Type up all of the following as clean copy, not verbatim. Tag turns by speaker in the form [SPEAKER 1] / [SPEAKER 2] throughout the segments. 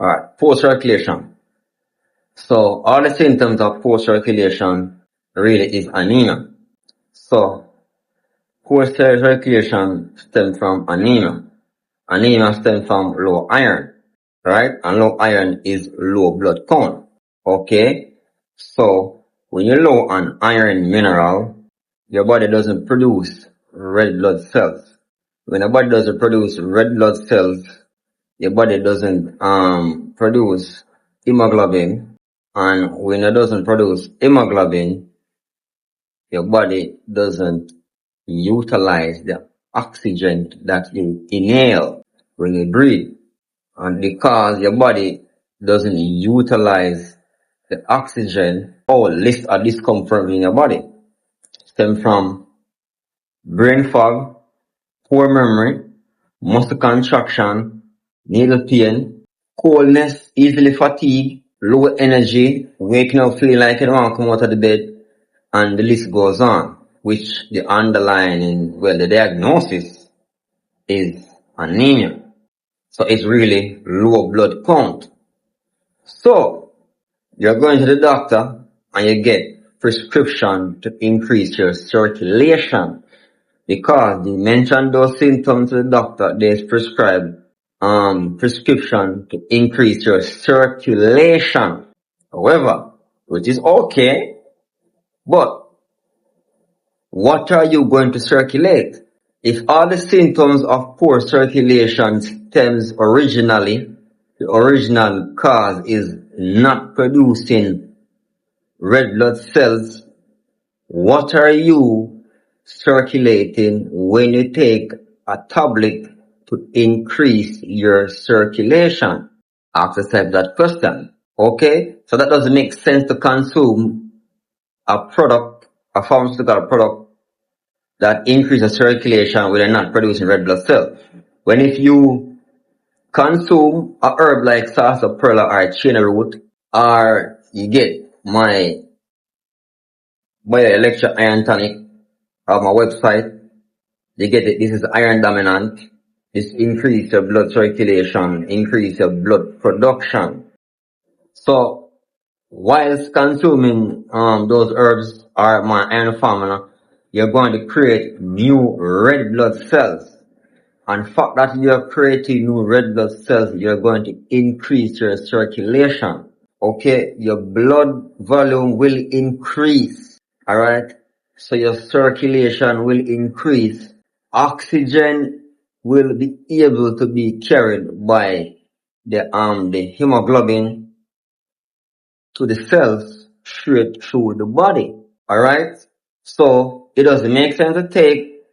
[SPEAKER 1] Alright, poor circulation. So all the symptoms of poor circulation really is anemia. So poor circulation stems from anemia. Anemia stems from low iron, right? And low iron is low blood count. Okay? So when you're low on iron mineral, your body doesn't produce red blood cells. When the body doesn't produce red blood cells, your body doesn't produce hemoglobin, and when it doesn't produce hemoglobin, your body doesn't utilize the oxygen that you inhale when you breathe. And because your body doesn't utilize the oxygen, all list of discomfort in your body stem from brain fog, poor memory, muscle contraction, needle pain, coldness, easily fatigued, low energy, waking up feeling like you don't want to come out of the bed, and the list goes on, which the underlying, the diagnosis is anemia. So it's really low blood count. So you're going to the doctor and you get prescription to increase your circulation, because they mentioned those symptoms to the doctor. They prescribe prescription to increase your circulation. However, which is okay, but what are you going to circulate? If all the symptoms of poor circulation stems originally, the original cause is not producing red blood cells, what are you circulating when you take a tablet to increase your circulation? Ask yourself that question. Okay? So that doesn't make sense to consume a product, a pharmaceutical product that increases circulation when you're not producing red blood cells. When if you consume a herb like sarsaparilla or china root, or you get my bioelectric iron tonic on my website, you get it. This is iron dominant. This increase your blood circulation, increase your blood production. So whilst consuming those herbs or my iron formula, you're going to create new red blood cells. And the fact that you're creating new red blood cells, you're going to increase your circulation. Okay, your blood volume will increase. Alright, so your circulation will increase. Oxygen will be able to be carried by the hemoglobin to the cells straight through the body. Alright, so it doesn't make sense to take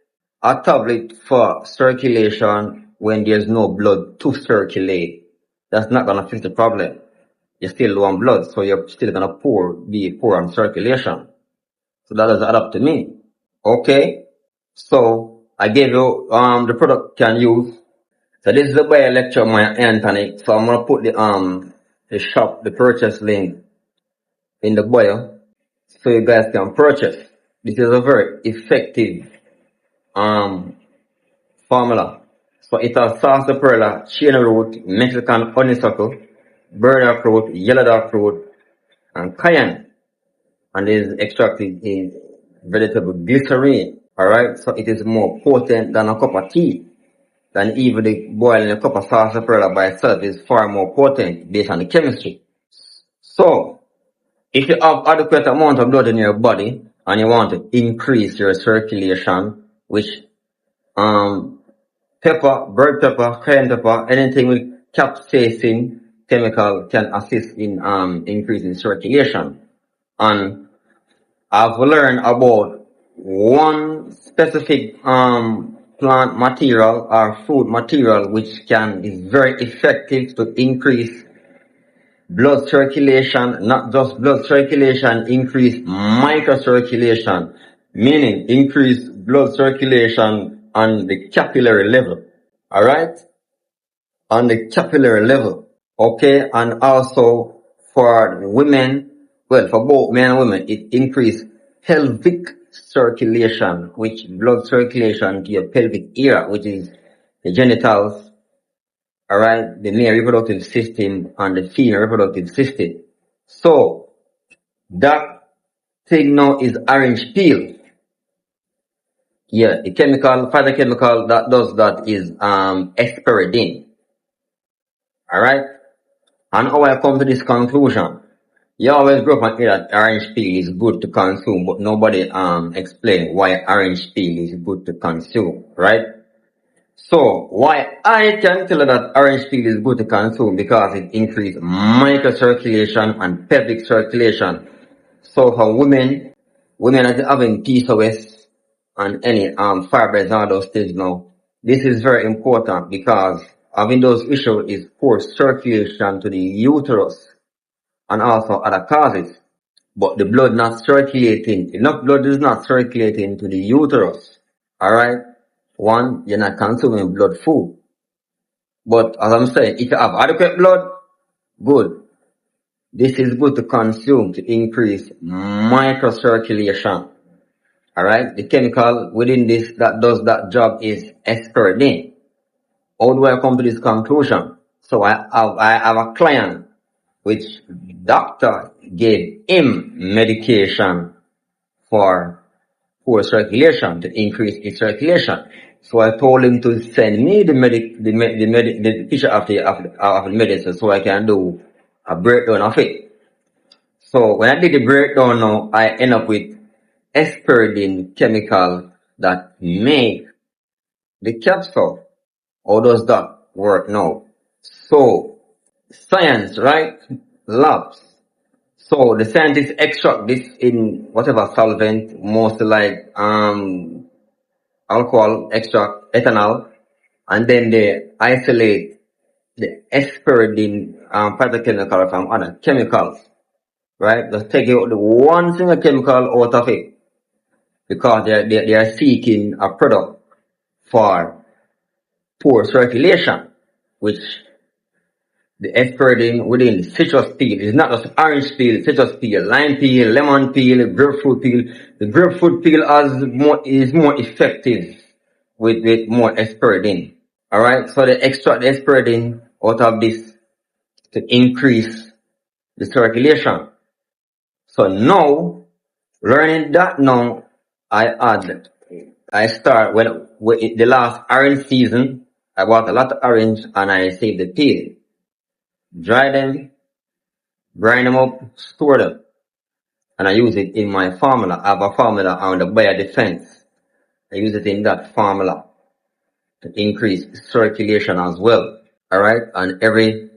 [SPEAKER 1] a tablet for circulation when there's no blood to circulate. That's not gonna fix the problem. You're still low on blood, so you're still gonna be poor on circulation. So that doesn't add up to me. Okay? So I gave you the product you can use. So this is the bio lecture my Anthony. So I'm gonna put the purchase link in the bio so you guys can purchase. This is a very effective formula. So it has sarsaparilla, china root, Mexican honeysuckle, burdock root, yellow dark root, and cayenne. And is extracted in vegetable glycerine. Alright, so it is more potent than a cup of tea. Than even the boiling a cup of sarsaparilla by itself is far more potent based on the chemistry. So if you have adequate amount of blood in your body and you want to increase your circulation, which pepper, bird pepper, cayenne pepper, anything with capsaicin chemical can assist in increasing circulation. And I've learned about one specific plant material or food material which is very effective to increase blood circulation, not just blood circulation, increase microcirculation, meaning increase blood circulation on the capillary level. Alright? On the capillary level. Okay? And also for women, for both men and women, it increases pelvic circulation, which blood circulation to your pelvic area, which is the genitals, alright, the male reproductive system and the female reproductive system. So that thing now is orange peel. Yeah, the phytochemical that does that is asparagine. Alright? And how I come to this conclusion? You always grow up and hear that orange peel is good to consume, but nobody explain why orange peel is good to consume, right? So why I can tell you that orange peel is good to consume because it increases microcirculation and pelvic circulation. So for women that are having PCOS and any fibroids and all those things now, this is very important because having those issues is poor circulation to the uterus and also other causes. But the blood not circulating, enough blood is not circulating to the uterus. Alright? One, you're not consuming blood food. But as I'm saying, if you have adequate blood, good. This is good to consume to increase microcirculation. Alright? The chemical within this that does that job is asparagine. How do I come to this conclusion? So I have a client which doctor gave him medication for poor circulation to increase his circulation. So I told him to send me the picture of the medicine so I can do a breakdown of it. So when I did the breakdown now, I end up with asparagine chemical that make the capsule. How does that work now? So science, right? Labs. So the scientists extract this in whatever solvent, mostly like alcohol extract, ethanol, and then they isolate the asparagine phytochemical from other chemicals, right? Just take out the one single chemical out of it because they are seeking a product for poor circulation, which the asparagine within citrus peel is not just orange peel, citrus peel, lime peel, lemon peel, grapefruit peel. The grapefruit peel is more effective with more asparagine. Alright, so they extract the asparagine out of this to increase the circulation. So now, learning that now, I start when the last orange season, I bought a lot of orange and I saved the peel. Dry them, grind them up, store them, and I use it in my formula. I have a formula on the biodefense. I use it in that formula to increase circulation as well. Alright, and every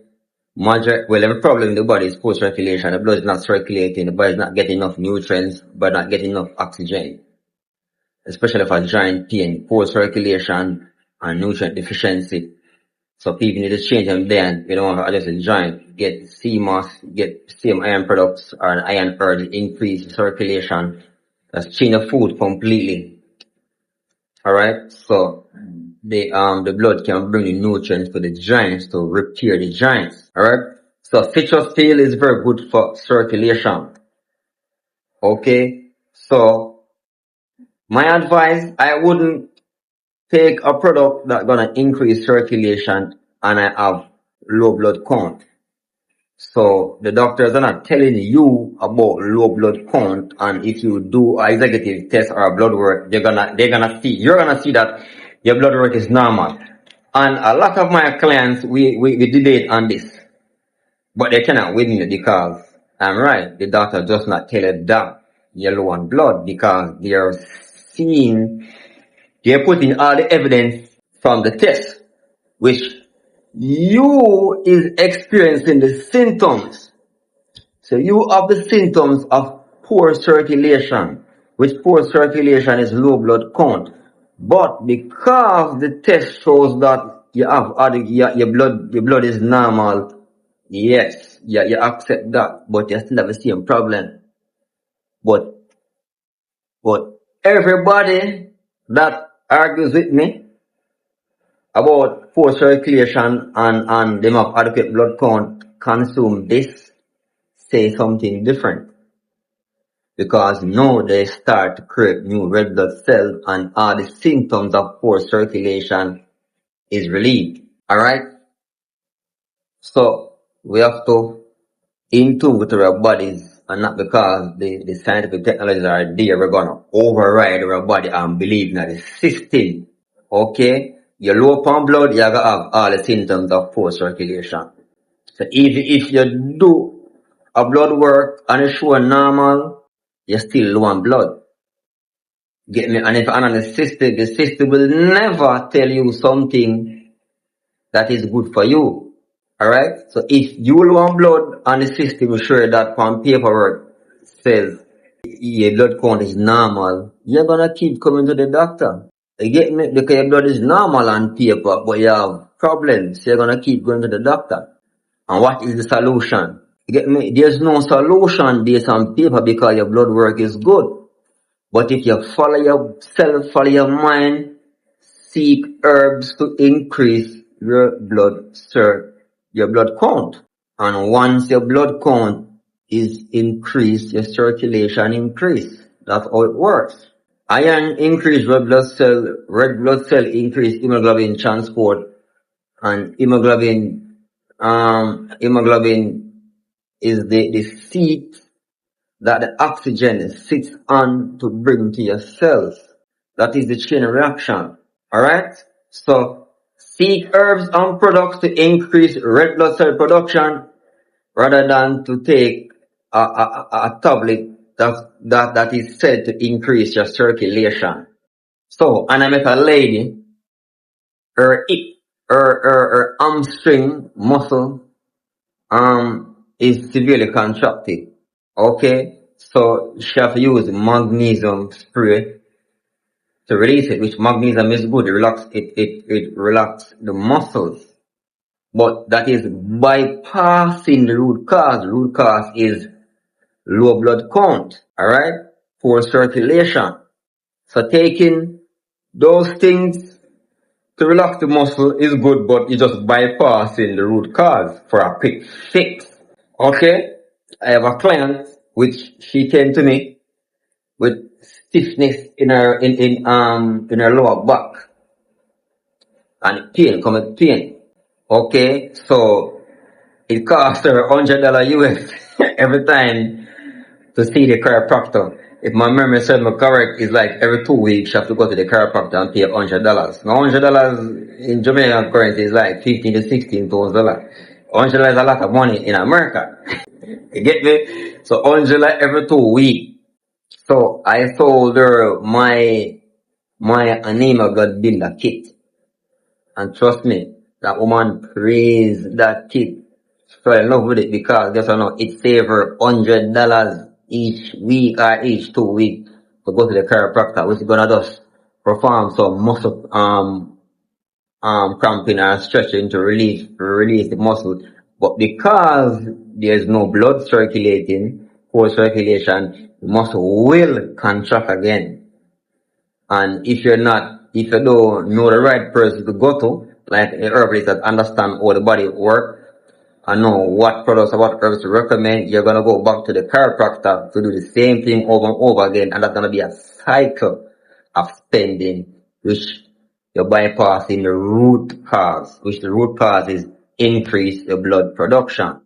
[SPEAKER 1] problem in the body is poor circulation. The blood is not circulating, the body is not getting enough nutrients, but not getting enough oxygen. Especially for joint pain, poor circulation and nutrient deficiency. So people need to change them then. You don't want to adjust the joint, get CMOS, get same iron products or an iron purge, increase circulation. That's change the food completely. Alright, so the blood can bring the nutrients to the joints to repair the joints. Alright, so citrus peel is very good for circulation. Okay, so my advice, I wouldn't take a product that's gonna increase circulation and I have low blood count. So the doctors are not telling you about low blood count, and if you do an executive test or a blood work, you're gonna see that your blood work is normal. And a lot of my clients we debate on this, but they cannot win me because I'm right. The doctor does not tell you that you're low on blood because they're putting all the evidence from the test, which you is experiencing the symptoms. So you have the symptoms of poor circulation, which poor circulation is low blood count. But because the test shows that you have your blood is normal, yes, you accept that, but you still have the same problem. But everybody that argues with me about poor circulation and them have adequate blood count consume this say something different. Because now they start to create new red blood cells and all the symptoms of poor circulation is relieved. Alright? So we have to in tune with our bodies, and not because the scientific technologies are there, we're gonna override our body and believe in the system. Okay? You low on blood, you're gonna have all the symptoms of poor circulation. So if you do a blood work and it show normal, you're still low on blood. Get me? And if on the system will never tell you something that is good for you. Alright? So if you low on blood and the system is sure that on paperwork says your blood count is normal, you're gonna keep coming to the doctor. You get me? Because your blood is normal on paper, but you have problems. So you're gonna keep going to the doctor. And what is the solution? You get me? There's no solution based on paper because your blood work is good. But if you follow yourself, follow your mind, seek herbs to increase your blood count. And once your blood count is increased, your circulation increase. That's how it works. Iron increase red blood cell increase hemoglobin transport, and hemoglobin is the seat that the oxygen sits on to bring to your cells. That is the chain reaction. Alright? So seek herbs and products to increase red blood cell production rather than to take a tablet that is said to increase your circulation. So, and I met a lady, her hamstring muscle is severely contracted. Okay, so she have to use magnesium spray to release it, which magnesium is good. It relax the muscles. But that is bypassing the root cause. The root cause is low blood count. Alright? Poor circulation. So taking those things to relax the muscle is good, but you're just bypassing the root cause for a quick fix. Okay? I have a client which she came to me with stiffness in her lower back and pain. Okay? So it cost her $100 US every time to see the chiropractor. If my memory serves me correct, it's like every 2 weeks you have to go to the chiropractor and pay $100. Now $100 in Jamaican currency is like 15 to 16 $100 is a lot of money in America. You get me? So $100 every 2 weeks. So I sold her my anemia blood builder kit. And trust me, that woman praised that kit. Fell in love with it because just know it saved her $100 each week or each 2 weeks to go to the chiropractor, which is gonna just perform some muscle cramping or stretching to release the muscle. But because there's no blood circulating, poor circulation, the muscle will contract again. And if you don't know the right person to go to, like a herbalist that understand how the body works, and know what products or what herbs to recommend, you're gonna go back to the chiropractor to do the same thing over and over again, and that's gonna be a cycle of spending, which you're bypassing the root cause, which the root cause is increase the blood production.